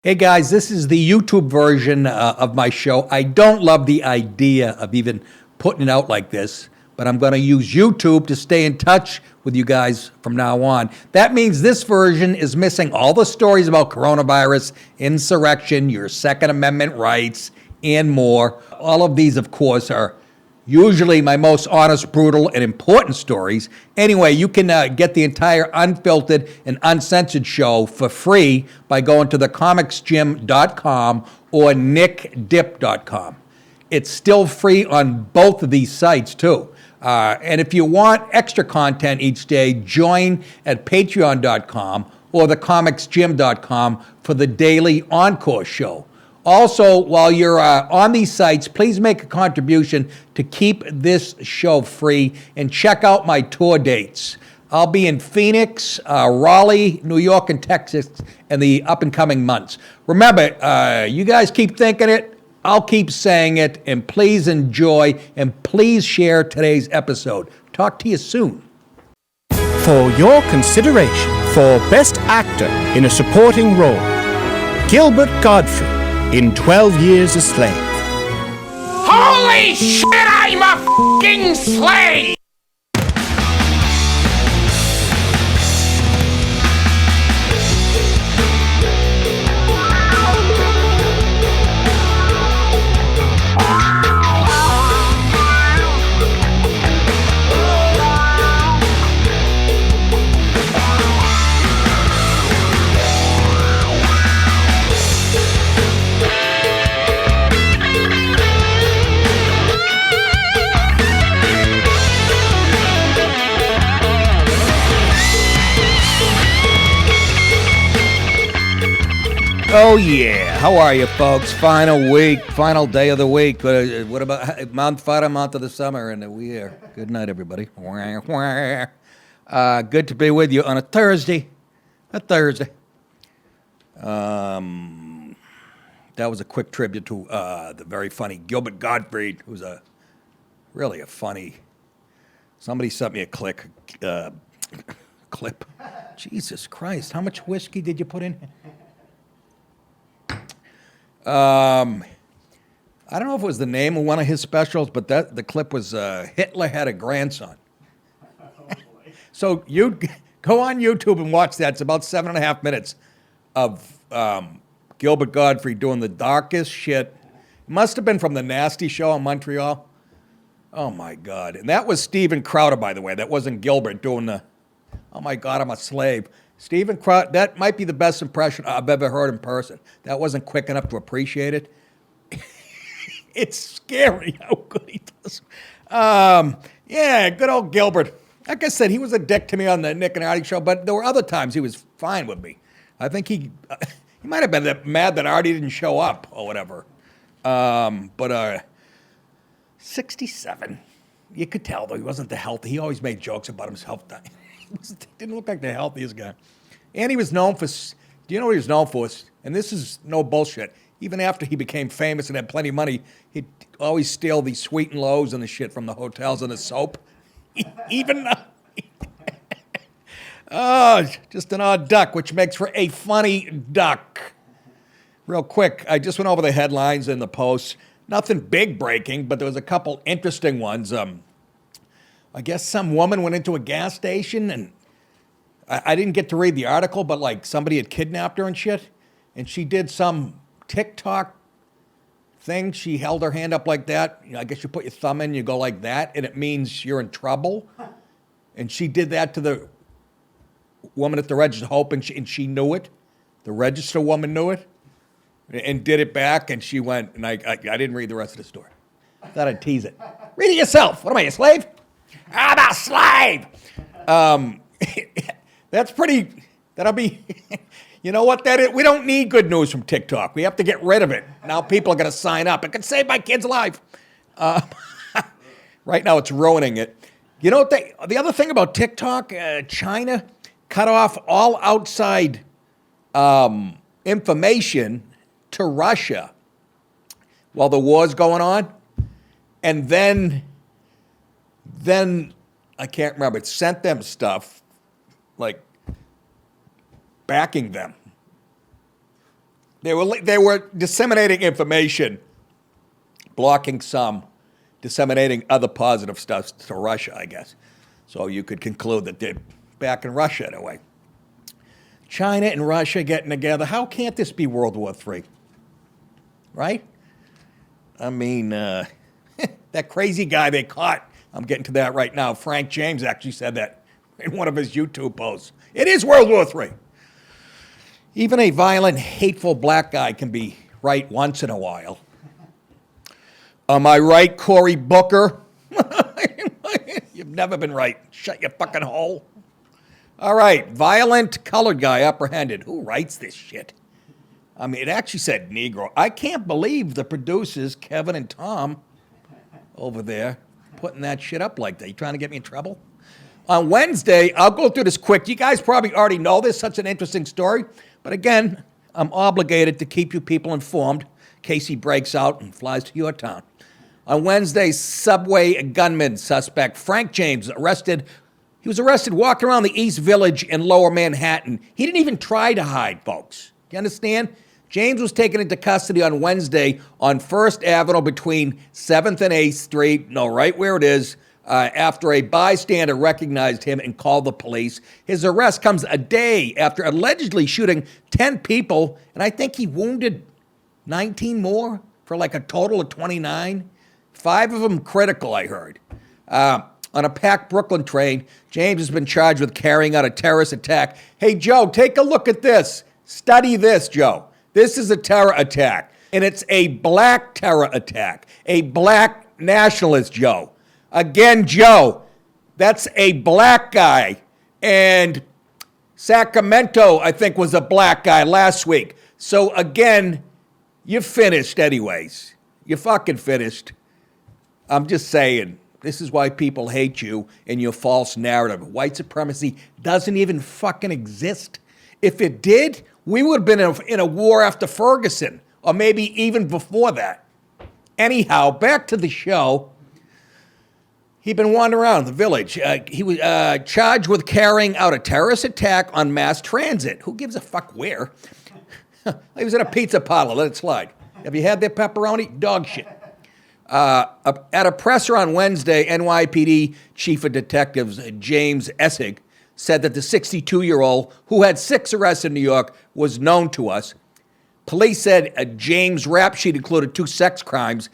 Hey guys, this is the YouTube version of my show. I don't love the idea of even putting it out like this, but I'm going to use YouTube to stay in touch with you guys from now on. That means this version is missing all the stories about coronavirus, insurrection, your Second Amendment rights, and more. All of these, of course, are usually my most honest, brutal, and important stories. Anyway, you can get the entire unfiltered and uncensored show for free by going to thecomicsgym.com or nickdip.com. It's still free on both of these sites, too. And if you want extra content each day, join at patreon.com or thecomicsgym.com for the daily Encore show. Also, while you're on these sites, please make a contribution to keep this show free and check out my tour dates. I'll be in Phoenix, Raleigh, New York, and Texas in the up-and-coming months. Remember, you guys keep thinking it, I'll keep saying it, and please enjoy, and please share today's episode. Talk to you soon. For your consideration for Best Actor in a Supporting Role, Gilbert Gottfried in 12 Years a Slave. Holy shit, I'm a fucking slave! Oh, yeah. How are you, folks? Final week, final day of the week. What about final month of the summer? And we are. Good night, everybody. Good to be with you on a Thursday. That was a quick tribute to the very funny Gilbert Gottfried, who's really a funny. Somebody sent me a clip. Jesus Christ, how much whiskey did you put in? I don't know if it was the name of one of his specials, but the clip was Hitler had a grandson. So you go on YouTube and watch that. It's about 7.5 minutes of Gilbert Gottfried doing the darkest shit. It must have been from the Nasty Show in Montreal. Oh, my God. And that was Steven Crowder, by the way. That wasn't Gilbert doing the, oh, my God, I'm a slave. Steven Crowder, that might be the best impression I've ever heard in person. That wasn't quick enough to appreciate it. It's scary how good he does. Yeah, good old Gilbert. Like I said, he was a dick to me on the Nick and Artie show, but there were other times he was fine with me. I think he might have been mad that Artie didn't show up or whatever. But 67. You could tell, though, he wasn't the healthy. He always made jokes about himself. Didn't look like the healthiest guy. And he was known for, do you know what he was known for? And this is no bullshit. Even after he became famous and had plenty of money, he'd always steal these sweet and lows and the shit from the hotels and the soap. Even oh, just an odd duck, which makes for a funny duck. Real quick, I just went over the headlines in the posts. Nothing big breaking, but there was a couple interesting ones. I guess some woman went into a gas station, and I didn't get to read the article, but like somebody had kidnapped her and shit, and she did some TikTok thing. She held her hand up like that. I guess you put your thumb in, you go like that, and it means you're in trouble. And she did that to the woman at the register, hoping and she knew it. The register woman knew it and did it back, and she went, and I didn't read the rest of the story. I thought I'd tease it. Read it yourself. What am I, a slave? I'm a slave. That's pretty, that'll be, you know what that is? We don't need good news from TikTok. We have to get rid of it. Now people are going to sign up. It can save my kid's life. Right now it's ruining it. You know what the other thing about TikTok, China cut off all outside information to Russia while the war's going on. And then I can't remember, it sent them stuff like backing them. They were disseminating information, blocking some, disseminating other positive stuff to Russia, I guess. So you could conclude that they're back in Russia in a way. China and Russia getting together. How can't this be World War III? Right? I mean, that crazy guy they caught, I'm getting to that right now. Frank James actually said that in one of his YouTube posts. It is World War III. Even a violent, hateful black guy can be right once in a while. Am I right, Cory Booker? You've never been right. Shut your fucking hole. All right, violent colored guy apprehended. Who writes this shit? I mean, it actually said Negro. I can't believe the producers, Kevin and Tom, over there, putting that shit up like that. You trying to get me in trouble? On Wednesday, I'll go through this quick. You guys probably already know this. Such an interesting story. But again, I'm obligated to keep you people informed in case he breaks out and flies to your town. On Wednesday, subway gunman suspect Frank James arrested. He was arrested walking around the East Village in Lower Manhattan. He didn't even try to hide, folks. You understand? James was taken into custody on Wednesday on 1st Avenue between 7th and 8th Street, right where it is, after a bystander recognized him and called the police. His arrest comes a day after allegedly shooting 10 people, and I think he wounded 19 more for like a total of 29. 5 of them critical, I heard. On a packed Brooklyn train, James has been charged with carrying out a terrorist attack. Hey, Joe, take a look at this. Study this, Joe. This is a terror attack, and it's a black terror attack. A black nationalist, Joe. Again, Joe, that's a black guy. And Sacramento, I think, was a black guy last week. So, again, you're finished anyways. You're fucking finished. I'm just saying. This is why people hate you and your false narrative. White supremacy doesn't even fucking exist. If it did, we would have been in a war after Ferguson, or maybe even before that. Anyhow, back to the show. He'd been wandering around the village. He was charged with carrying out a terrorist attack on mass transit. Who gives a fuck where? He was at a pizza parlor. Let it slide. Have you had their pepperoni? Dog shit. At a presser on Wednesday, NYPD Chief of Detectives James Essig said that the 62-year-old, who had 6 arrests in New York, was known to us. Police said James' rap sheet included 2 sex crimes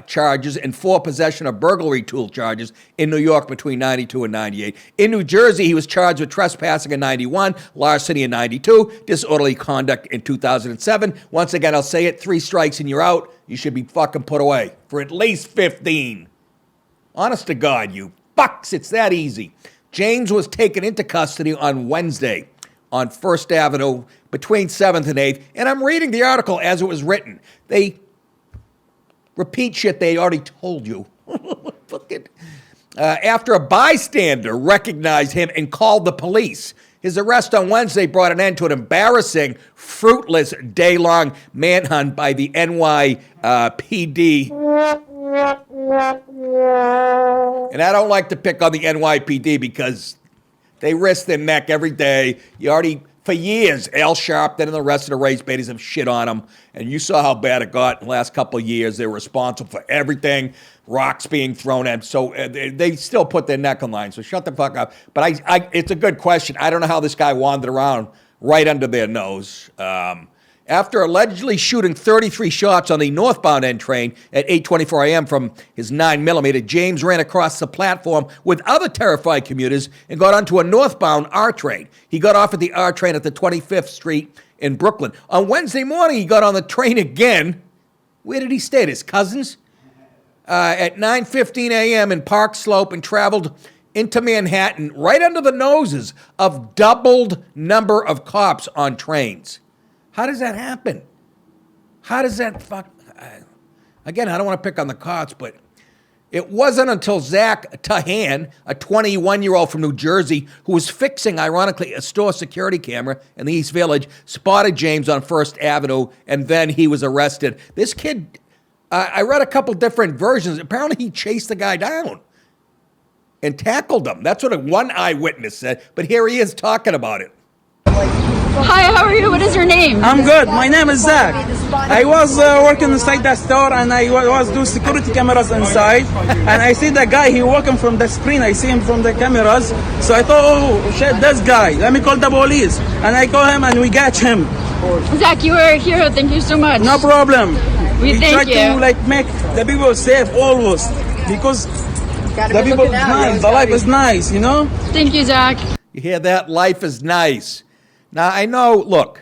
charges and 4 possession of burglary tool charges in New York between 92 and 98. In New Jersey, he was charged with trespassing in 91, larceny in 92, disorderly conduct in 2007. Once again, I'll say it, 3 strikes and you're out. You should be fucking put away for at least 15. Honest to God, you fucks, it's that easy. James was taken into custody on Wednesday on 1st Avenue between 7th and 8th. And I'm reading the article as it was written. They repeat shit they already told you. After a bystander recognized him and called the police. His arrest on Wednesday brought an end to an embarrassing, fruitless, day-long manhunt by the NYPD. And I don't like to pick on the NYPD because they risk their neck every day. For years, Al Sharpton and the rest of the race baiters have shit on them. And you saw how bad it got in the last couple of years. They were responsible for everything, rocks being thrown at them. So they still put their neck on line. So shut the fuck up. But it's a good question. I don't know how this guy wandered around right under their nose. After allegedly shooting 33 shots on the northbound N train at 8:24 a.m. from his 9mm, James ran across the platform with other terrified commuters and got onto a northbound R train. He got off at the R train at the 25th Street in Brooklyn. On Wednesday morning, he got on the train again. Where did he stay? At his cousin's? At 9:15 a.m. in Park Slope and traveled into Manhattan right under the noses of doubled number of cops on trains. How does that happen? How does that Again, I don't want to pick on the cops, but it wasn't until Zach Tahan, a 21-year-old from New Jersey, who was fixing, ironically, a store security camera in the East Village, spotted James on 1st Avenue, and then he was arrested. This kid, I read a couple different versions. Apparently, he chased the guy down and tackled him. That's what one eyewitness said, but here he is talking about it. Hi, how are you? What is your name? I'm good. My name is Zach. I was working inside that store and I was doing security cameras inside. And I see the guy, he walking from the screen. I see him from the cameras. So I thought, oh shit, this guy. Let me call the police. And I call him and we catch him. Zach, you are a hero. Thank you so much. No problem. We try thank you. to make the people safe always. Because the people is nice. The life is nice, you know? Thank you, Zach. You hear that? Life is nice. Now, I know, look,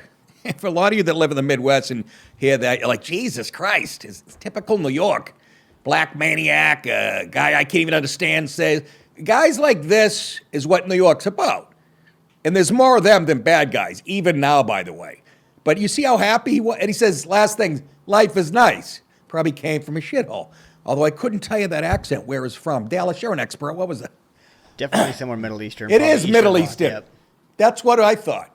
for a lot of you that live in the Midwest and hear that, you're like, Jesus Christ, it's typical New York. Black maniac, guy I can't even understand says, guys like this is what New York's about. And there's more of them than bad guys, even now, by the way. But you see how happy he was? And he says, last thing, life is nice. Probably came from a shithole. Although I couldn't tell you that accent, where it's from. Dallas, you're an expert. What was that? Definitely somewhere Middle Eastern. It is Middle Eastern. Yep. That's what I thought.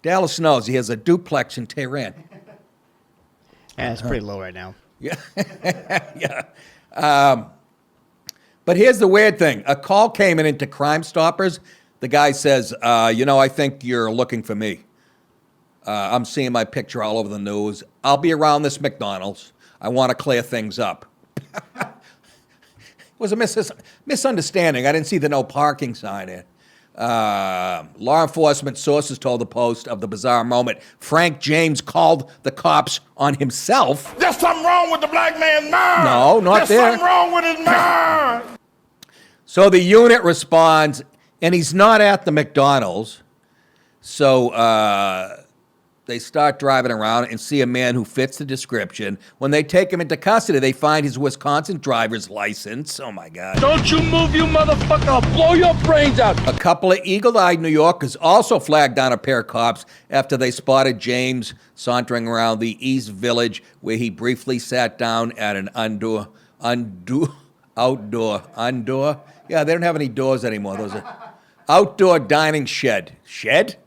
Dallas knows he has a duplex in Tehran. Yeah, it's pretty low right now. Yeah. Yeah. But here's the weird thing. A call came in into Crime Stoppers. The guy says, I think you're looking for me. I'm seeing my picture all over the news. I'll be around this McDonald's. I want to clear things up. It was a misunderstanding. I didn't see the no parking sign in. Law enforcement sources told the Post of the bizarre moment. Frank James called the cops on himself. There's something wrong with the black man's mind. No, not There's there. something wrong with his mind. So the unit responds, and he's not at the McDonald's. So they start driving around and see a man who fits the description. When they take him into custody, they find his Wisconsin driver's license. Oh, my God. Don't you move, you motherfucker. I'll blow your brains out. A couple of eagle-eyed New Yorkers also flagged down a pair of cops after they spotted James sauntering around the East Village, where he briefly sat down at an outdoor. Yeah, they don't have any doors anymore. Those are outdoor dining shed. Shed?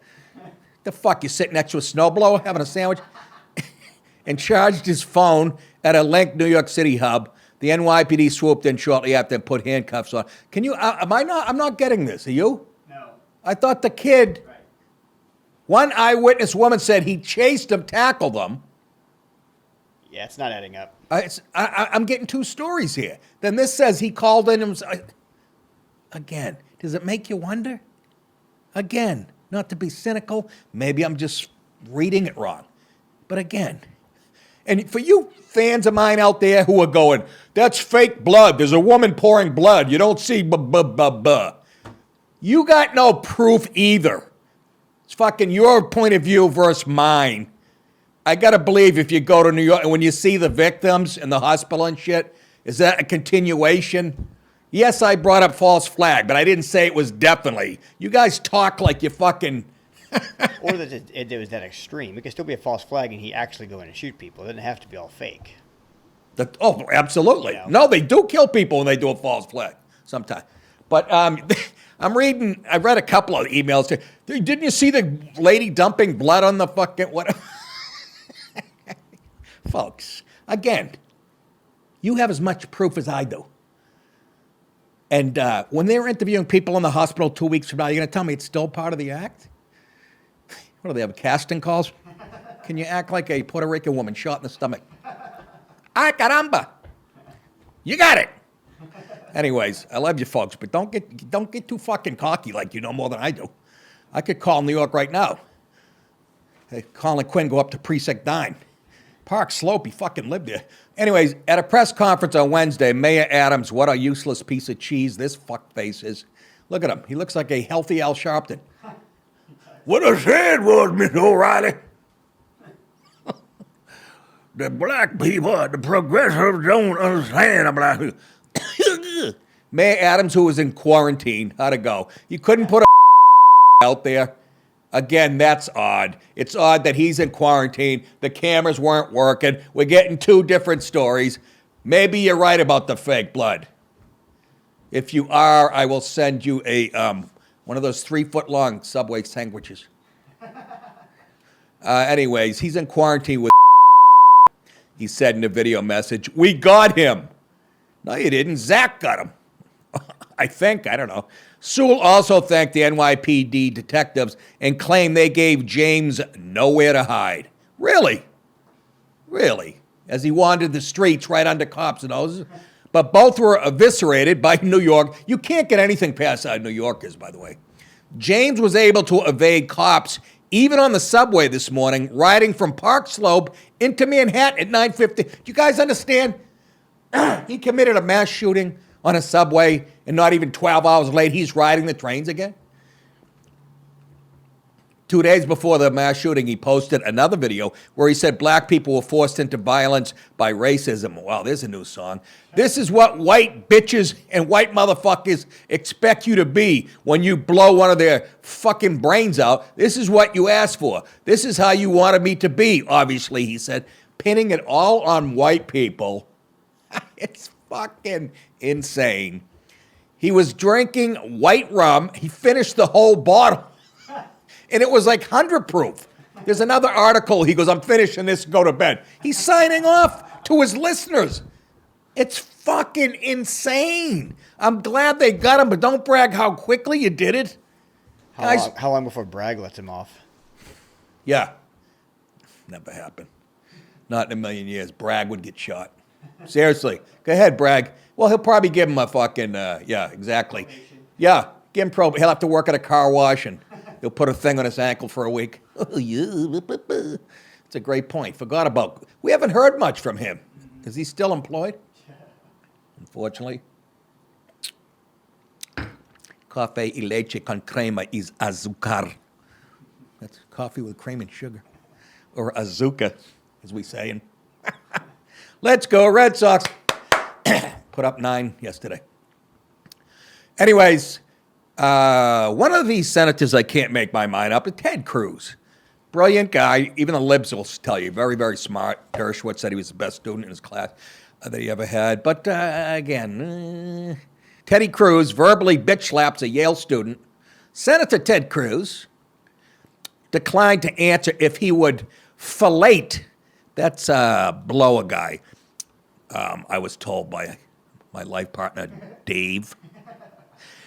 The fuck, you sitting next to a snowblower having a sandwich? And charged his phone at a linked New York City hub. The NYPD swooped in shortly after and put handcuffs on. Can you, I'm not getting this, are you? No. I thought the kid, Right. One eyewitness woman said he chased him, tackled them. Yeah, it's not adding up. I'm getting two stories here. Then this says he called in and again, does it make you wonder? Again, not to be cynical, maybe I'm just reading it wrong. But again, and for you fans of mine out there who are going, that's fake blood. There's a woman pouring blood. You don't see You got no proof either. It's fucking your point of view versus mine. I got to believe if you go to New York and when you see the victims in the hospital and shit, is that a continuation? Yes, I brought up false flag, but I didn't say it was definitely. You guys talk like you fucking... Or that it was that extreme. It could still be a false flag and he actually go in and shoot people. It doesn't have to be all fake. Absolutely. Yeah. No, they do kill people when they do a false flag sometimes. But I read a couple of emails. Didn't you see the lady dumping blood on the fucking... what? Folks, again, you have as much proof as I do. And when they're interviewing people in the hospital 2 weeks from now, you're going to tell me it's still part of the act? What do they have, casting calls? Can you act like a Puerto Rican woman shot in the stomach? Ah, caramba. You got it. Anyways, I love you folks, but don't get too fucking cocky like you know more than I do. I could call New York right now. Hey, Colin Quinn go up to Precinct 9. Park Slope, he fucking lived there. Anyways, at a press conference on Wednesday, Mayor Adams, what a useless piece of cheese this fuckface is. Look at him. He looks like a healthy Al Sharpton. What I said was, Miss O'Reilly, the black people, the progressives don't understand the black people. Mayor Adams, who was in quarantine, how'd it go? You couldn't put a out there. Again, that's odd. It's odd that he's in quarantine. The cameras weren't working. We're getting two different stories. Maybe you're right about the fake blood. If you are, I will send you a one of those 3-foot-long Subway sandwiches. Anyways, he's in quarantine with he said in a video message, we got him. No, you didn't. Zach got him. I think. I don't know. Sewell also thanked the NYPD detectives and claimed they gave James nowhere to hide. Really? Really? As he wandered the streets right under cops' noses. But both were eviscerated by New York. You can't get anything past New Yorkers, by the way. James was able to evade cops even on the subway this morning, riding from Park Slope into Manhattan at 9:50. Do you guys understand? He committed a mass shooting on a subway, and not even 12 hours late, he's riding the trains again. 2 days before the mass shooting, he posted another video where he said black people were forced into violence by racism. Wow, there's a new song. This is what white bitches and white motherfuckers expect you to be when you blow one of their fucking brains out. This is what you asked for. This is how you wanted me to be, obviously, he said, pinning it all on white people. It's fucking insane. He was drinking white rum. He finished the whole bottle. And it was like 100 proof. There's another article. He goes, I'm finishing this, go to bed. He's signing off to his listeners. It's fucking insane. I'm glad they got him, but don't brag how quickly you did it. How long before Bragg lets him off? Yeah. Never happened. Not in a million years. Bragg would get shot. Seriously. Go ahead, Bragg. Well, he'll probably give him a fucking, yeah, exactly. Yeah, give him he'll have to work at a car wash and he'll put a thing on his ankle for a week. It's a great point. Forgot about. We haven't heard much from him. Is he still employed? Unfortunately. Café y leche con crema is azúcar. That's coffee with cream and sugar. Or azúcar, as we say. Let's go, Red Sox. Put up 9 yesterday. Anyways, one of these senators I can't make my mind up is Ted Cruz. Brilliant guy. Even the libs will tell you. Very, very smart. Dershowitz said he was the best student in his class that he ever had. But again, Teddy Cruz verbally bitch slaps a Yale student. Senator Ted Cruz declined to answer if he would fillet, that's blow a guy, I was told by my life partner, Dave.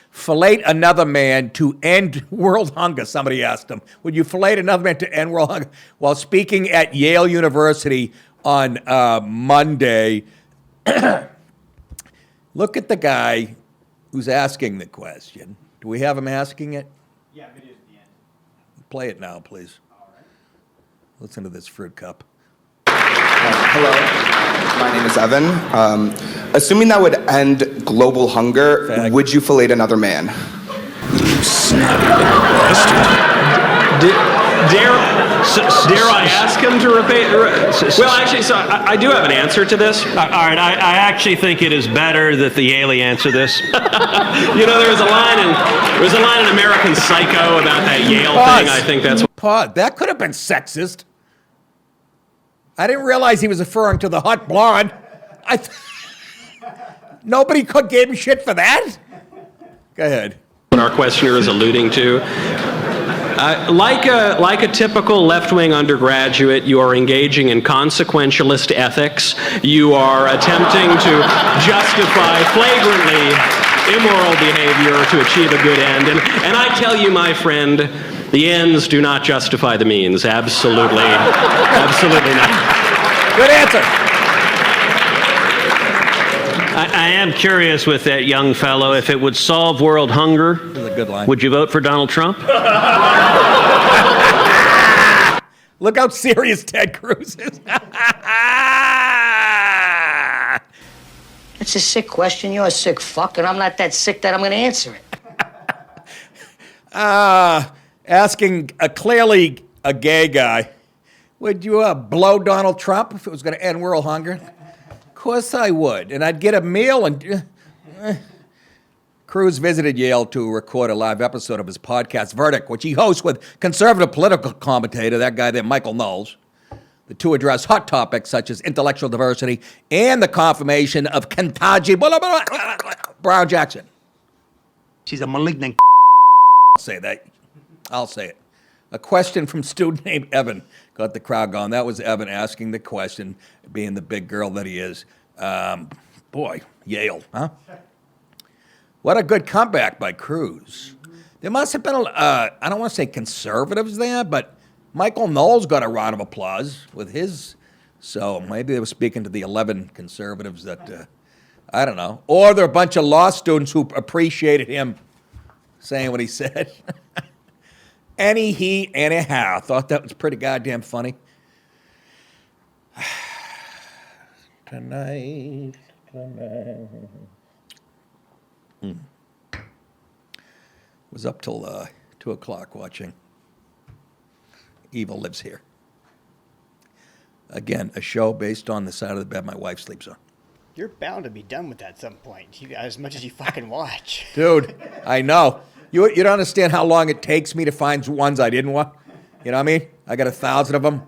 Fillet another man to end world hunger, somebody asked him. Would you fillet another man to end world hunger? While speaking at Yale University on Monday, look at the guy who's asking the question. Do we have him asking it? Yeah, video's at the end. Play it now, please. All right. Listen to this fruit cup. Hello, my name is Evan. Assuming that would end global hunger, Fag. would you fillet another man? Dare I ask him to repeat? Well, actually, so I do have an answer to this. All right, I actually think it is better that the Yale answer this. You know, there was a line in American Psycho about that Yale thing. I think that's Pause. That could have been sexist. I didn't realize he was referring to the hot blonde. Nobody gave him shit for that? Go ahead. what our questioner is alluding to. Like a typical left-wing undergraduate, you are engaging in consequentialist ethics. You are attempting to justify flagrantly immoral behavior to achieve a good end. And I tell you, my friend, the ends do not justify the means. Absolutely. Absolutely not. Good answer. I am curious with that young fellow, if it would solve world hunger, This is a good line. would you vote for Donald Trump? Look how serious Ted Cruz is. It's a sick question. You're a sick fuck, and I'm not that sick that I'm going to answer it. Asking clearly a gay guy, would you blow Donald Trump if it was going to end world hunger? Of course I would. And I'd get a meal and... Cruz visited Yale to record a live episode of his podcast, Verdict, which he hosts with conservative political commentator, that guy there, Michael Knowles. The two address hot topics such as intellectual diversity and the confirmation of Ketanji Brown Jackson. She's a malignant. I'll say that. I'll say it. A question from student named Evan got the crowd going. That was Evan asking the question, being the big girl that he is. Boy, Yale, huh? What a good comeback by Cruz. There must have been, I don't want to say conservatives there, but Michael Knowles got a round of applause with his. So maybe they were speaking to the 11 conservatives that, I don't know. Or there are a bunch of law students who appreciated him saying what he said. Anyhow. Thought that was pretty goddamn funny. Tonight. Was up till 2 o'clock watching Evil Lives Here. Again, a show based on the side of the bed my wife sleeps on. You're bound to be done with that at some point, as much as you fucking watch. Dude, I know. You don't understand how long it takes me to find ones I didn't want. You know what I mean? I got 1,000 of them,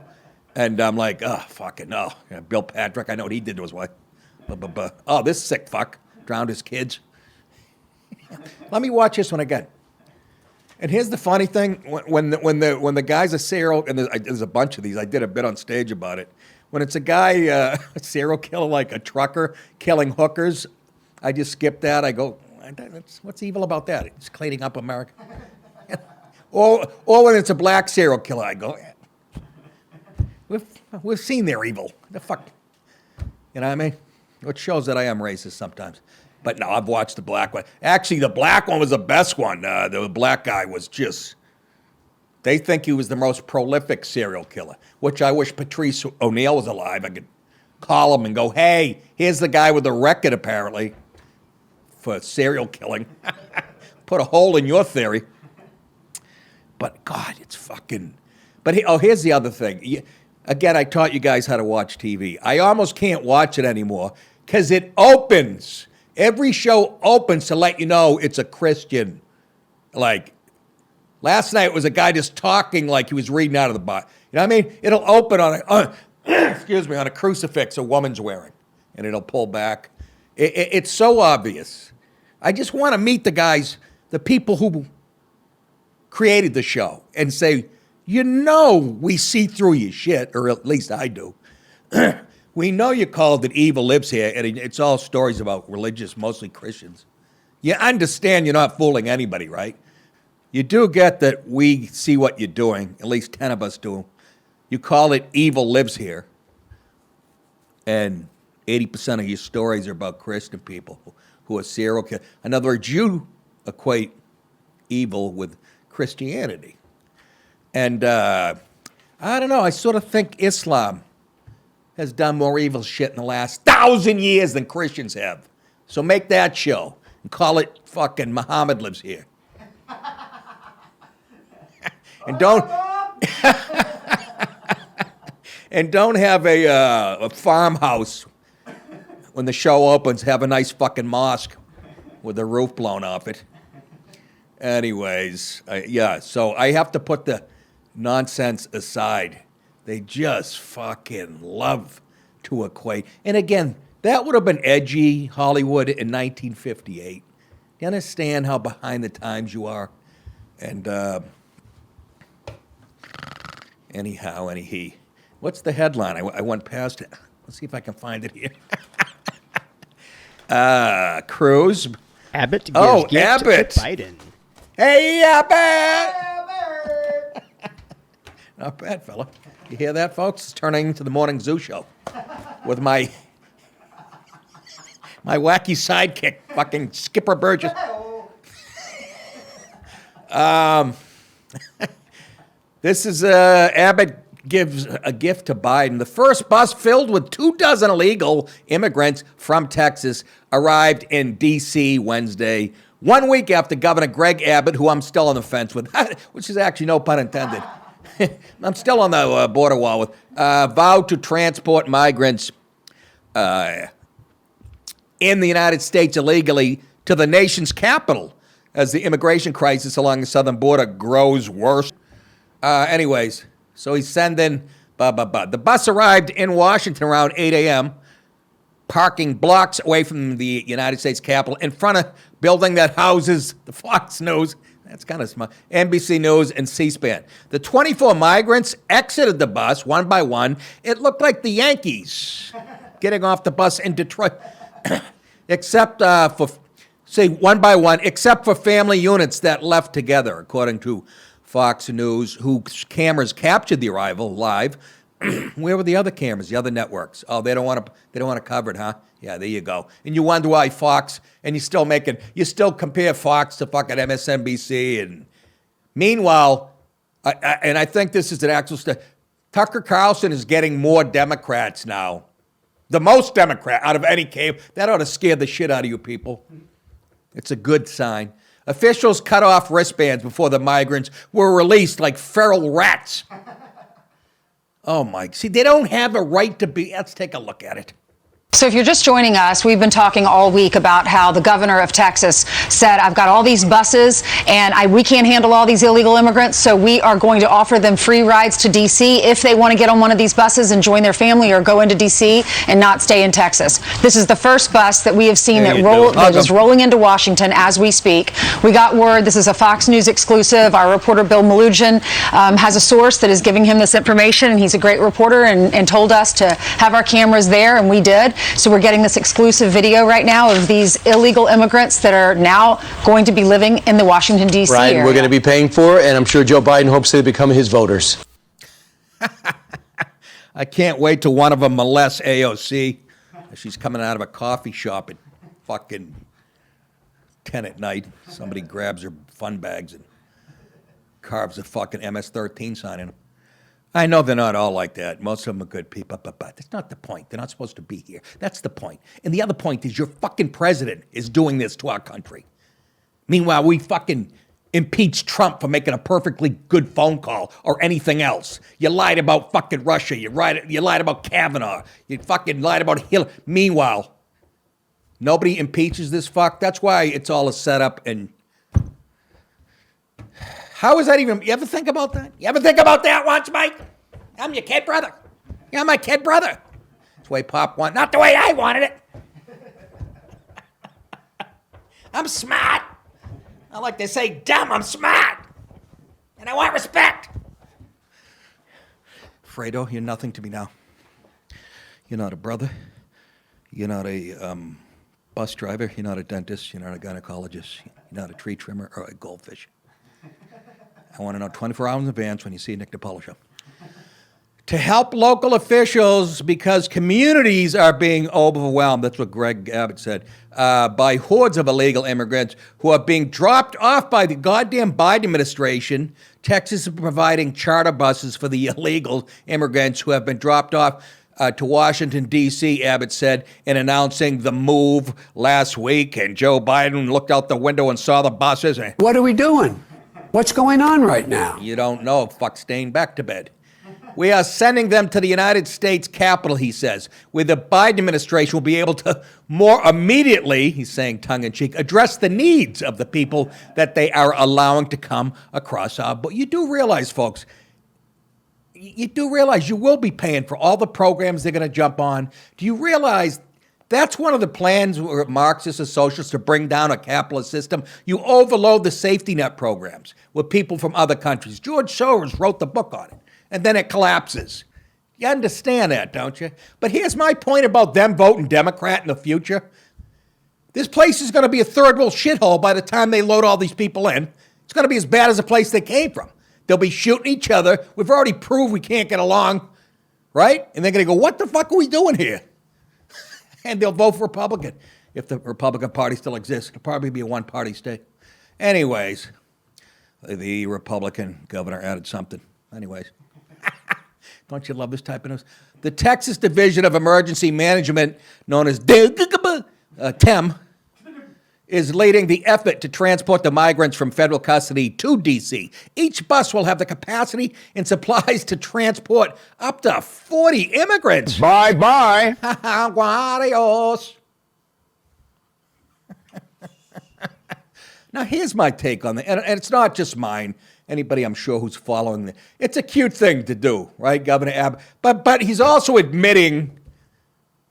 and I'm like, oh, fucking no. Yeah, Bill Patrick, I know what he did to his wife. Oh, this sick fuck drowned his kids. Let me watch this one again. And here's the funny thing: when the guy's a serial, and there's a bunch of these. I did a bit on stage about it. When it's a guy, a serial killer, like a trucker killing hookers, I just skip that. I go, what's evil about that? It's cleaning up America. or when it's a black serial killer, I go, we've seen their evil. The fuck, you know what I mean? Which shows that I am racist sometimes. But no, I've watched the black one. Actually, the black one was the best one. The black guy was just, they think he was the most prolific serial killer, which I wish Patrice O'Neill was alive. I could call him and go, hey, here's the guy with the record, apparently, for serial killing. Put a hole in your theory. But, God, it's fucking... But, here's the other thing. Again, I taught you guys how to watch TV. I almost can't watch it anymore because it opens... Every show opens to let you know it's a Christian. Like, last night was a guy just talking like he was reading out of the Bible. You know what I mean? It'll open on on a crucifix a woman's wearing, and it'll pull back. It's so obvious. I just want to meet the guys, the people who created the show, and say, you know we see through your shit, or at least I do. We know you called it Evil Lives Here, and it's all stories about religious, mostly Christians. You understand you're not fooling anybody, right? You do get that we see what you're doing, at least 10 of us do. You call it Evil Lives Here, and 80% of your stories are about Christian people who are serial killers. In other words, you equate evil with Christianity. And I don't know, I sort of think Islam has done more evil shit in the last 1,000 years than Christians have. So make that show and call it fucking Muhammad Lives Here. And don't have a farmhouse when the show opens, have a nice fucking mosque with the roof blown off it. Anyways, so I have to put the nonsense aside. They just fucking love to equate. And again, that would have been edgy Hollywood in 1958. You understand how behind the times you are? And anyhow, what's the headline? I went past it. Let's see if I can find it here. Cruz. Abbott gives gift Abbott. to Biden. Hey, Abbott! Not bad, fella. You hear that, folks? It's turning into the morning zoo show with my wacky sidekick, fucking Skipper Burgess. This is Abbott gives a gift to Biden. The first bus filled with 24 illegal immigrants from Texas arrived in D.C. Wednesday, 1 week after Governor Greg Abbott, who I'm still on the fence with, which is actually no pun intended. I'm still on the border wall with, vowed to transport migrants in the United States illegally to the nation's capital as the immigration crisis along the southern border grows worse. Anyways, so he's sending, The bus arrived in Washington around 8 a.m., parking blocks away from the United States Capitol in front of building that houses the Fox News. That's kind of smart. NBC News and C-SPAN. The 24 migrants exited the bus one by one. It looked like the Yankees getting off the bus in Detroit, except for say one by one, except for family units that left together, according to Fox News, whose cameras captured the arrival live. Where were the other cameras, the other networks? Oh, they don't want to cover it, huh? Yeah, there you go. And you wonder why Fox, and you still compare Fox to fucking MSNBC. And meanwhile, I think this is an actual Tucker Carlson is getting more Democrats now. The most Democrat out of any cable. That ought to scare the shit out of you people. It's a good sign. Officials cut off wristbands before the migrants were released like feral rats. Oh, my. See, they don't have a right to be. Let's take a look at it. So if you're just joining us, we've been talking all week about how the governor of Texas said, I've got all these buses and we can't handle all these illegal immigrants, so we are going to offer them free rides to D.C. if they want to get on one of these buses and join their family or go into D.C. and not stay in Texas. This is the first bus that we have seen that is rolling into Washington as we speak. We got word, this is a Fox News exclusive. Our reporter Bill Malugin has a source that is giving him this information, and he's a great reporter and told us to have our cameras there, and we did. So we're getting this exclusive video right now of these illegal immigrants that are now going to be living in the Washington, D.C. Right, area. We're going to be paying for it, and I'm sure Joe Biden hopes they become his voters. I can't wait till one of them molests AOC. She's coming out of a coffee shop at fucking 10 at night. Somebody grabs her fun bags and carves a fucking MS-13 sign in them. I know they're not all like that. Most of them are good people, but that's not the point. They're not supposed to be here. That's the point. And the other point is your fucking president is doing this to our country. Meanwhile, we fucking impeached Trump for making a perfectly good phone call or anything else. You lied about fucking Russia. You lied about Kavanaugh. You fucking lied about Hillary. Meanwhile, nobody impeaches this fuck. That's why it's all a setup. And how is that even? You ever think about that? You ever think about that once, Mike? I'm your kid brother. You're my kid brother. That's the way Pop wanted, not the way I wanted it. I'm smart. I like to say dumb, I'm smart. And I want respect. Fredo, you're nothing to me now. You're not a brother. You're not a bus driver. You're not a dentist. You're not a gynecologist. You're not a tree trimmer or a goldfish. I want to know 24 hours in advance when you see Nick DiPaolo show. To help local officials because communities are being overwhelmed, that's what Greg Abbott said, by hordes of illegal immigrants who are being dropped off by the goddamn Biden administration. Texas is providing charter buses for the illegal immigrants who have been dropped off to Washington, D.C., Abbott said, in announcing the move last week. And Joe Biden looked out the window and saw the buses. And, what are we doing? What's going on right now? You don't know. Fuck, staying back to bed. We are sending them to the United States Capitol, he says, where the Biden administration will be able to more immediately, he's saying tongue-in-cheek, address the needs of the people that they are allowing to come across our border. You do realize, folks, you will be paying for all the programs they're going to jump on. Do you realize that's one of the plans of Marxists or socialists to bring down a capitalist system? You overload the safety net programs with people from other countries. George Soros wrote the book on it, and then it collapses. You understand that, don't you? But here's my point about them voting Democrat in the future. This place is going to be a third world shithole by the time they load all these people in. It's going to be as bad as the place they came from. They'll be shooting each other. We've already proved we can't get along, right? And they're going to go, what the fuck are we doing here? And they'll vote for Republican. If the Republican Party still exists, it'll probably be a one-party state. Anyways, the Republican governor added something. Anyways, don't you love this type of news? The Texas Division of Emergency Management, known as TEM, is leading the effort to transport the migrants from federal custody to D.C. Each bus will have the capacity and supplies to transport up to 40 immigrants. Bye-bye. Adios. Now, here's my take on that, and it's not just mine. Anybody, I'm sure, who's following it. It's a cute thing to do, right, Governor Abbott? But he's also admitting,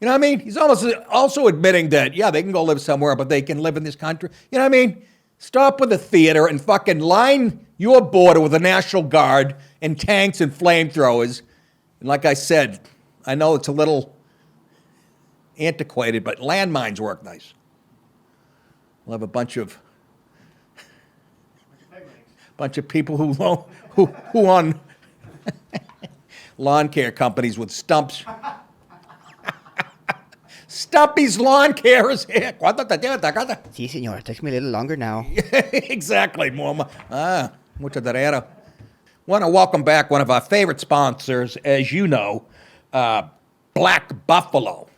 you know what I mean? He's also admitting that, yeah, they can go live somewhere, but they can live in this country. You know what I mean? Stop with the theater and fucking line your border with the National Guard and tanks and flamethrowers. And like I said, I know it's a little antiquated, but landmines work nice. We'll have a bunch of people who own lawn care companies with stumps. Stumpy's Lawn Care is here. Sí, señor. Takes me a little longer now. Exactly, Mama. Mucho dinero. Want to welcome back one of our favorite sponsors, as you know, Black Buffalo.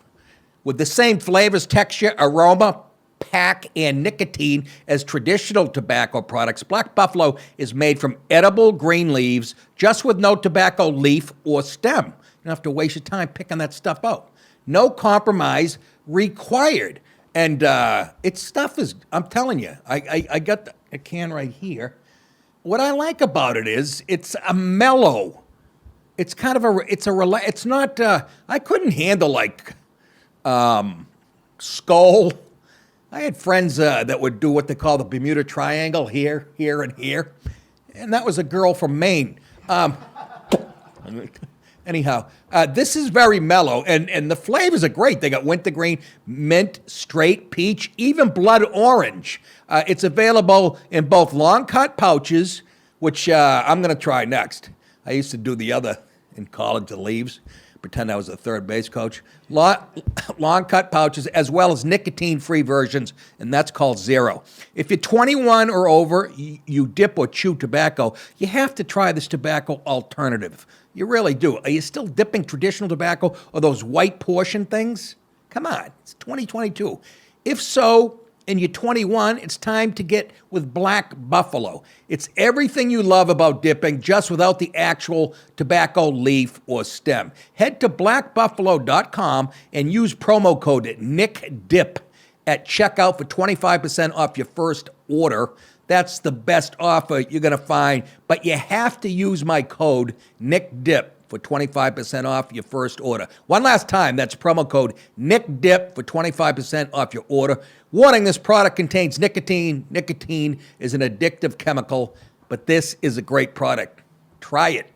With the same flavors, texture, aroma, pack, and nicotine as traditional tobacco products, Black Buffalo is made from edible green leaves, just with no tobacco leaf or stem. You don't have to waste your time picking that stuff out. No compromise required. And its stuff is, I'm telling you, I got a can right here. What I like about it is it's a mellow. It's kind of it's not, I couldn't handle like Skull. I had friends that would do what they call the Bermuda Triangle, here, here, and here. And that was a girl from Maine. Anyhow, this is very mellow, and the flavors are great. They got wintergreen, mint, straight, peach, even blood orange. It's available in both long cut pouches, which I'm going to try next. I used to do the other in college, the leaves, pretend I was a third base coach. Long cut pouches, as well as nicotine-free versions, and that's called Zero. If you're 21 or over, you dip or chew tobacco, you have to try this tobacco alternative. You really do. Are you still dipping traditional tobacco or those white portion things? Come on, it's 2022. If so, and you're 21, it's time to get with Black Buffalo. It's everything you love about dipping, just without the actual tobacco leaf or stem. Head to blackbuffalo.com and use promo code NICKDIP at checkout for 25% off your first order. That's the best offer you're going to find, but you have to use my code NICKDIP for 25% off your first order. One last time, that's promo code NICKDIP for 25% off your order. Warning, this product contains nicotine. Nicotine is an addictive chemical, but this is a great product. Try it.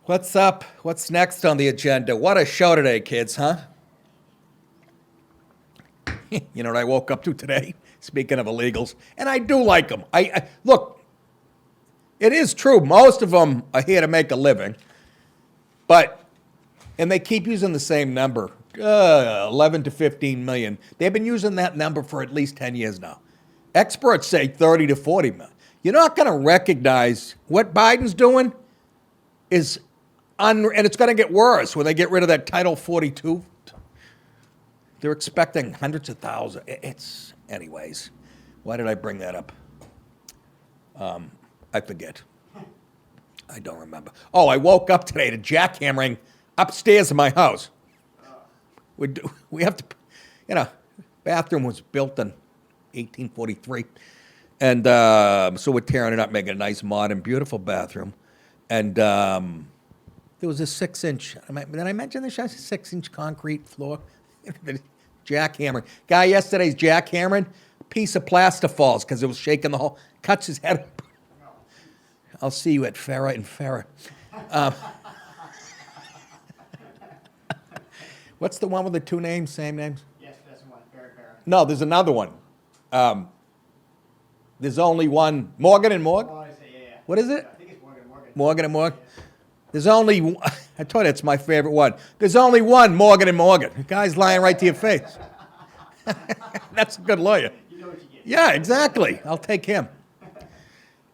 What's up? What's next on the agenda? What a show today, kids, huh? You know what I woke up to today? Speaking of illegals, and I do like them. I look, it is true. Most of them are here to make a living, and they keep using the same number, 11 to 15 million. They've been using that number for at least 10 years now. Experts say 30 to 40 million. You're not going to recognize what Biden's doing and it's going to get worse when they get rid of that Title 42. They're expecting hundreds of thousands. Anyways, why did I bring that up? I forget. I don't remember. Oh, I woke up today to jackhammering upstairs in my house. We have to, bathroom was built in 1843. And so we're tearing it up, making a nice, modern, beautiful bathroom. And there was a 6-inch, did I mention this? 6-inch concrete floor? Jackhammering. Guy yesterday's jackhammering, a piece of plaster falls because it was shaking the whole, cuts his head up. I'll see you at Farrah and Farrah. What's the one with the two names, same names? Yes, that's the one. Farrah. No, there's another one. There's only one. Morgan and Morgan? Oh, I see, yeah. What is it? I think it's Morgan and Morgan. Morgan and Morgan? There's only, I told you it's my favorite one. There's only one Morgan and Morgan. The guy's lying right to your face. That's a good lawyer. You know what you get. Yeah, exactly. I'll take him.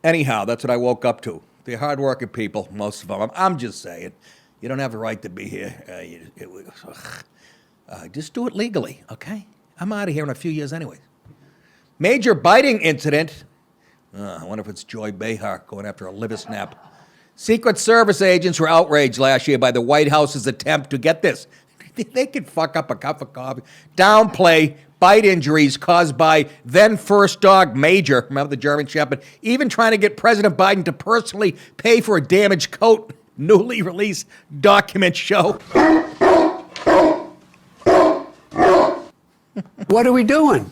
Anyhow, that's what I woke up to. They're hardworking people, most of them. I'm just saying. You don't have a right to be here. Just do it legally, okay? I'm out of here in a few years anyway. Major biting incident. I wonder if it's Joy Behar going after a liver snap. Secret Service agents were outraged last year by the White House's attempt to, get this, they could fuck up a cup of coffee, downplay bite injuries caused by then first dog Major, remember the German Shepherd, even trying to get President Biden to personally pay for a damaged coat, newly released documents show. What are we doing?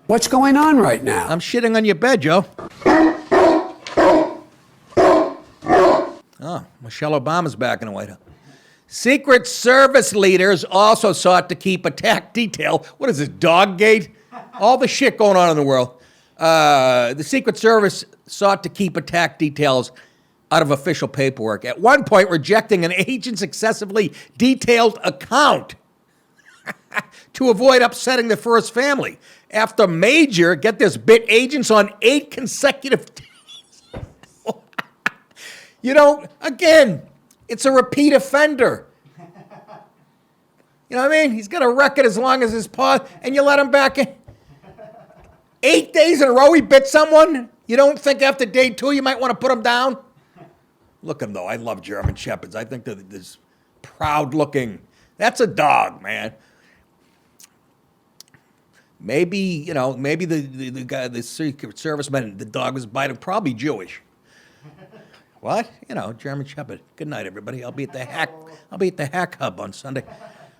What's going on right now? I'm shitting on your bed, Joe. Oh, Michelle Obama's back in the White House. Secret Service leaders also sought to keep attack detail. What is this, Doggate? All the shit going on in the world. The Secret Service sought to keep attack details out of official paperwork. At one point, rejecting an agent's excessively detailed account to avoid upsetting the first family. After Major, get this, bit agents on 8 consecutive days. Again, it's a repeat offender. You know what I mean? He's got a record as long as his paw, and you let him back in. 8 days in a row he bit someone? You don't think after day 2 you might want to put him down? Look at him, though. I love German Shepherds. I think they're this proud-looking. That's a dog, man. Maybe the guy, the Secret Serviceman, the dog was biting, probably Jewish. What? German Shepherd. Good night, everybody. I'll be at the Hack Hub on Sunday.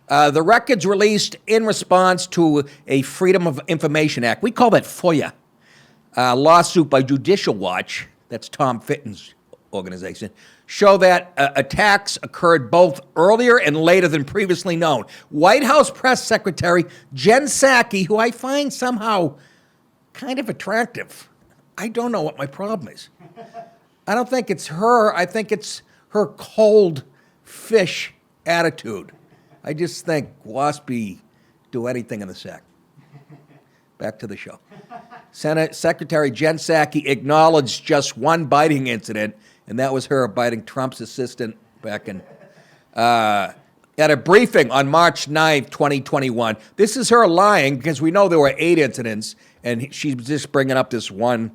The records released in response to a Freedom of Information Act. We call that FOIA. Lawsuit by Judicial Watch. That's Tom Fitton's organization. Show that attacks occurred both earlier and later than previously known. White House Press Secretary Jen Psaki, who I find somehow kind of attractive. I don't know what my problem is. I don't think it's her. I think it's her cold fish attitude. I just think waspy do anything in the sack. Back to the show. Senate Secretary Jen Psaki acknowledged just one biting incident, and that was her biting Trump's assistant back in at a briefing on March 9th, 2021. This is her lying because we know there were 8 incidents, and she's just bringing up this one.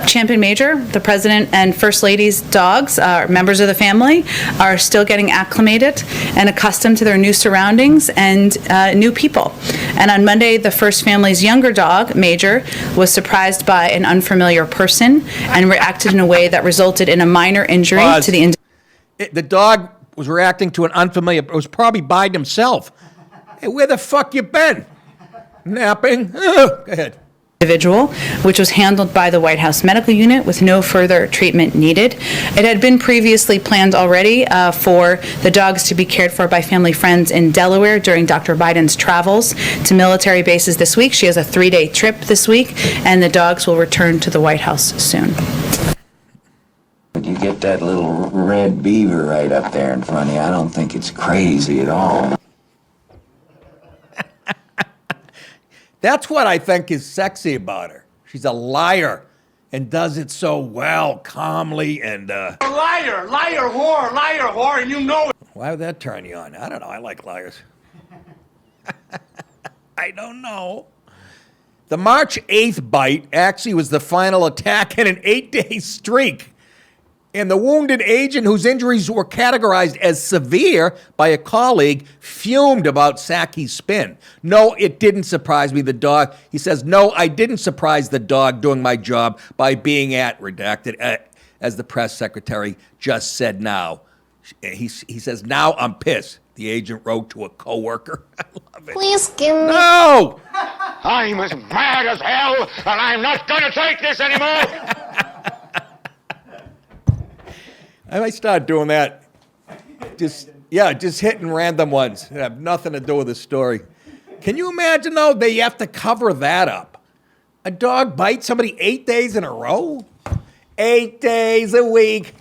Champion Major, the President and First Lady's dogs, members of the family, are still getting acclimated and accustomed to their new surroundings and new people. And on Monday, the First Family's younger dog, Major, was surprised by an unfamiliar person and reacted in a way that resulted in a minor injury to the The dog was reacting to an unfamiliar, it was probably Biden himself. Hey, where the fuck you been? Napping? Go ahead. Individual, which was handled by the White House Medical Unit with no further treatment needed. It had been previously planned already for the dogs to be cared for by family friends in Delaware during Dr. Biden's travels to military bases this week. She has a 3-day trip this week, and the dogs will return to the White House soon. You get that little red beaver right up there in front of you. I don't think it's crazy at all. That's what I think is sexy about her. She's a liar and does it so well, calmly, and... Liar, whore, and you know it. Why would that turn you on? I don't know. I like liars. I don't know. The March 8th bite actually was the final attack in an 8-day streak. And the wounded agent, whose injuries were categorized as severe by a colleague, fumed about Psaki's spin. No, it didn't surprise me. The dog, he says, no, I didn't surprise the dog doing my job by being redacted, as the press secretary just said now. He says, now I'm pissed. The agent wrote to a coworker. I love it. Please give me... No! I'm as mad as hell, and I'm not gonna take this anymore. I might start doing that. Just hitting random ones that have nothing to do with the story. Can you imagine, though, they have to cover that up? A dog bites somebody 8 days in a row? 8 days a week.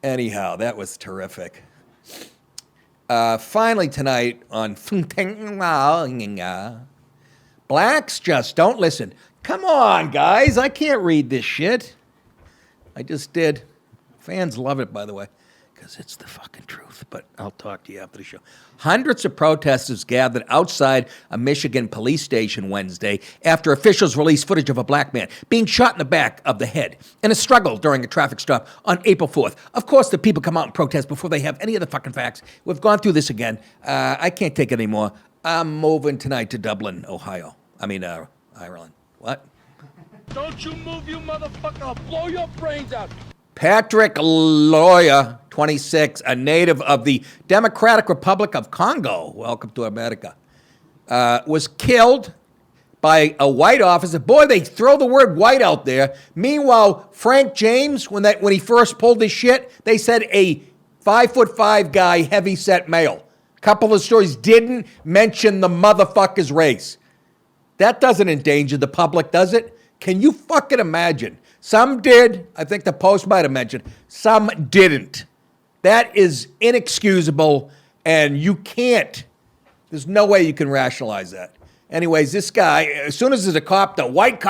Anyhow, that was terrific. Finally tonight on Blacks Just Don't Listen. Come on, guys. I can't read this shit. I just did. Fans love it, by the way, because it's the fucking truth. But I'll talk to you after the show. Hundreds of protesters gathered outside a Michigan police station Wednesday after officials released footage of a black man being shot in the back of the head in a struggle during a traffic stop on April 4th. Of course, the people come out and protest before they have any of the fucking facts. We've gone through this again. I can't take it anymore. I'm moving tonight to Dublin, Ohio. Ireland. What? Don't you move, you motherfucker. I'll blow your brains out. Patrick Loya, 26, a native of the Democratic Republic of Congo, welcome to America, was killed by a white officer. Boy, they throw the word white out there. Meanwhile, Frank James, when he first pulled this shit, they said a 5'5" guy, heavy-set male. Couple of stories didn't mention the motherfucker's race. That doesn't endanger the public, does it? Can you fucking imagine? Some did. I think the Post might have mentioned. Some didn't. That is inexcusable, and you can't. There's no way you can rationalize that. Anyways, this guy, as soon as there's a cop, the white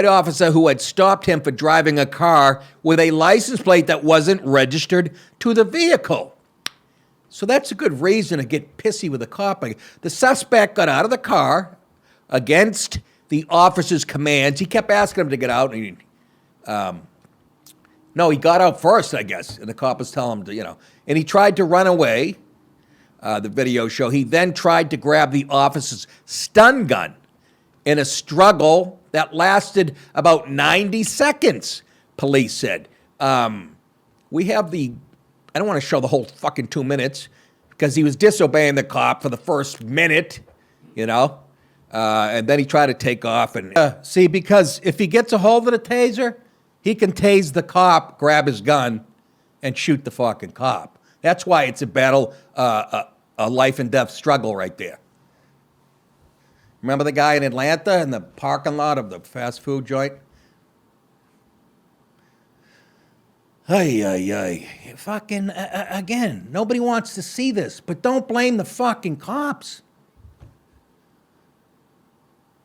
officer who had stopped him for driving a car with a license plate that wasn't registered to the vehicle. So that's a good reason to get pissy with a cop. The suspect got out of the car against the officer's commands. He kept asking him to get out. And he got out first, I guess. And the cop was telling him to, and he tried to run away. The video show. He then tried to grab the officer's stun gun in a struggle that lasted about 90 seconds, police said. We have I don't want to show the whole fucking 2 minutes because he was disobeying the cop for the first minute, and then he tried to take off. And because if he gets a hold of the taser, he can tase the cop, grab his gun, and shoot the fucking cop. That's why it's a battle, a life and death struggle right there. Remember the guy in Atlanta in the parking lot of the fast food joint? Fucking, again, nobody wants to see this, but don't blame the fucking cops.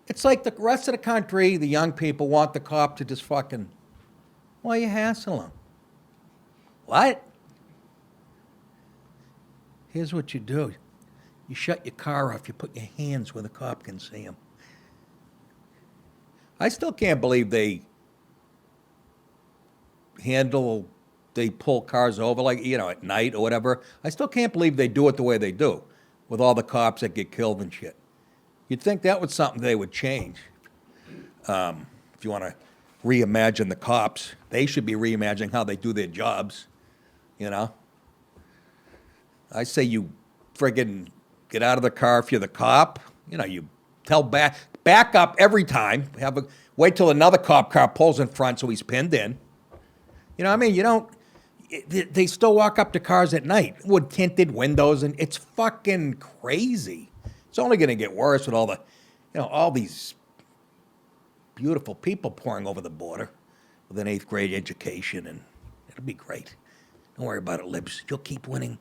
It's like the rest of the country, the young people want the cop to just fucking, why you hassle them? What? Here's what you do. You shut your car off. You put your hands where the cop can see them. I still can't believe they pull cars over at night or whatever. I still can't believe they do it the way they do with all the cops that get killed and shit. You'd think that was something they would change. If you want to reimagine the cops, they should be reimagining how they do their jobs, I say you friggin' get out of the car if you're the cop. You tell back up every time. Wait till another cop car pulls in front so he's pinned in. You don't. They still walk up to cars at night with tinted windows, and it's fucking crazy. It's only going to get worse with all all these beautiful people pouring over the border with an 8th grade education, and it'll be great. Don't worry about it, libs. You'll keep winning.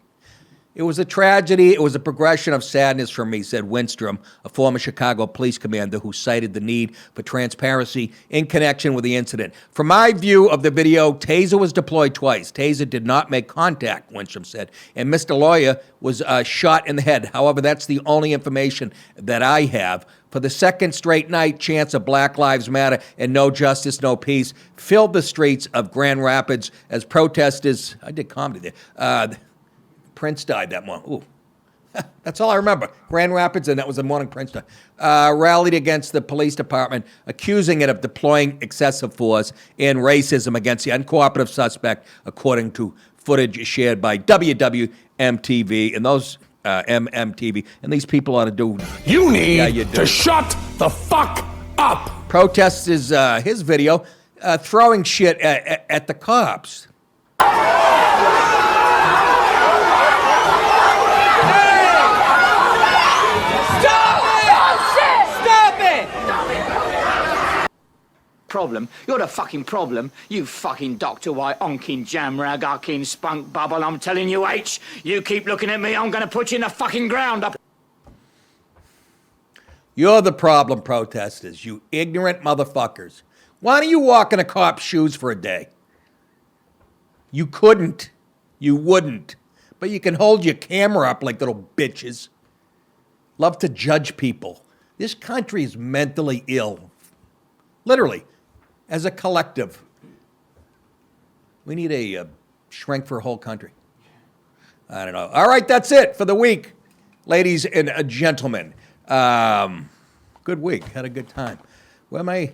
It was a tragedy. It was a progression of sadness for me, said Winstrom, a former Chicago police commander who cited the need for transparency in connection with the incident. From my view of the video, Taser was deployed twice. Taser did not make contact, Winstrom said, and Mr. Lawyer was shot in the head. However, that's the only information that I have. For the second straight night, chants of Black Lives Matter and no justice, no peace filled the streets of Grand Rapids as protesters, I did comedy there, Prince died that morning. Ooh. That's all I remember. Grand Rapids, and that was the morning Prince died. Rallied against the police department, accusing it of deploying excessive force and racism against the uncooperative suspect, according to footage shared by WWMTV and those MMTV. And these people ought to do. You need to shut the fuck up. Protesters, his video, throwing shit at the cops. Problem. You're the fucking problem. You fucking Dr. White, onkin jamrag, ucking spunk bubble. I'm telling you, H, you keep looking at me, I'm going to put you in the fucking ground up. You're the problem, protesters, you ignorant motherfuckers. Why don't you walk in a cop's shoes for a day? You couldn't. You wouldn't. But you can hold your camera up like little bitches. Love to judge people. This country is mentally ill. Literally. As a collective. We need a shrink for a whole country. I don't know. All right, that's it for the week, ladies and gentlemen. Good week. Had a good time. Where am I?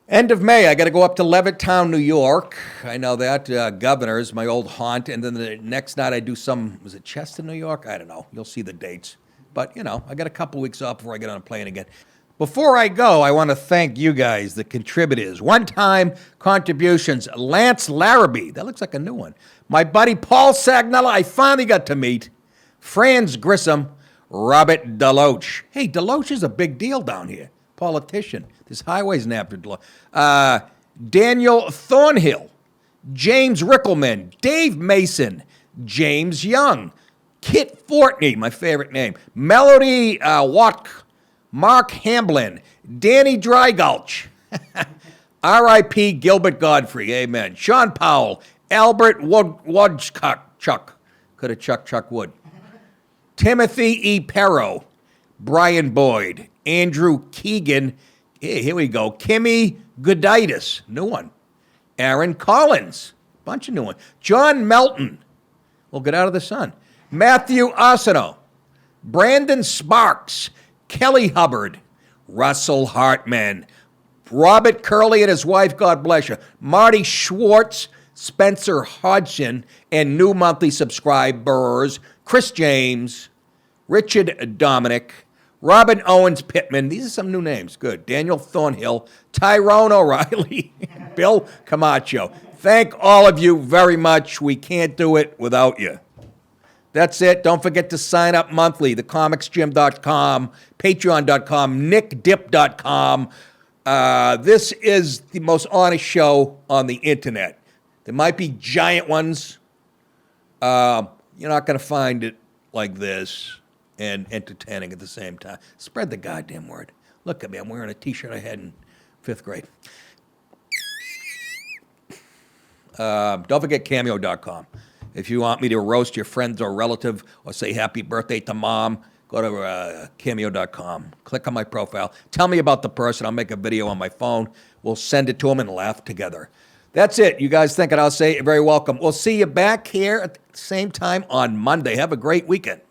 End of May, I got to go up to Levittown, New York. I know that. Governor's, my old haunt. And then the next night I do was it Chester, New York? I don't know. You'll see the dates. But, I got a couple weeks off before I get on a plane again. Before I go, I want to thank you guys, the contributors. One-time contributions. Lance Larrabee. That looks like a new one. My buddy Paul Sagnella, I finally got to meet. Franz Grissom. Robert Deloach. Hey, Deloach is a big deal down here. Politician. There's highways named after Deloach. Daniel Thornhill. James Rickelman. Dave Mason. James Young. Kit Fortney, my favorite name. Melody Watt. Mark Hamblin, Danny Drygulch, R.I.P. Gilbert Gottfried, amen. Sean Powell, Albert Chuck, could have Chuck Wood. Timothy E. Perro, Brian Boyd, Andrew Keegan, here we go, Kimmy Gooditis, new one. Aaron Collins, bunch of new ones. John Melton, we'll get out of the sun. Matthew Arsenault, Brandon Sparks, Kelly Hubbard, Russell Hartman, Robert Curley and his wife, God bless you, Marty Schwartz, Spencer Hodgson, and new monthly subscribers, Chris James, Richard Dominic, Robin Owens Pittman, these are some new names, good, Daniel Thornhill, Tyrone O'Reilly, Bill Camacho. Thank all of you very much. We can't do it without you. That's it. Don't forget to sign up monthly. TheComicsGym.com, Patreon.com, NickDip.com. This is the most honest show on the internet. There might be giant ones. You're not going to find it like this and entertaining at the same time. Spread the goddamn word. Look at me. I'm wearing a T-shirt I had in 5th grade. Don't forget Cameo.com. If you want me to roast your friends or relative or say happy birthday to mom, go to Cameo.com. Click on my profile. Tell me about the person. I'll make a video on my phone. We'll send it to them and laugh together. That's it. You guys think it? I'll say you're very welcome. We'll see you back here at the same time on Monday. Have a great weekend.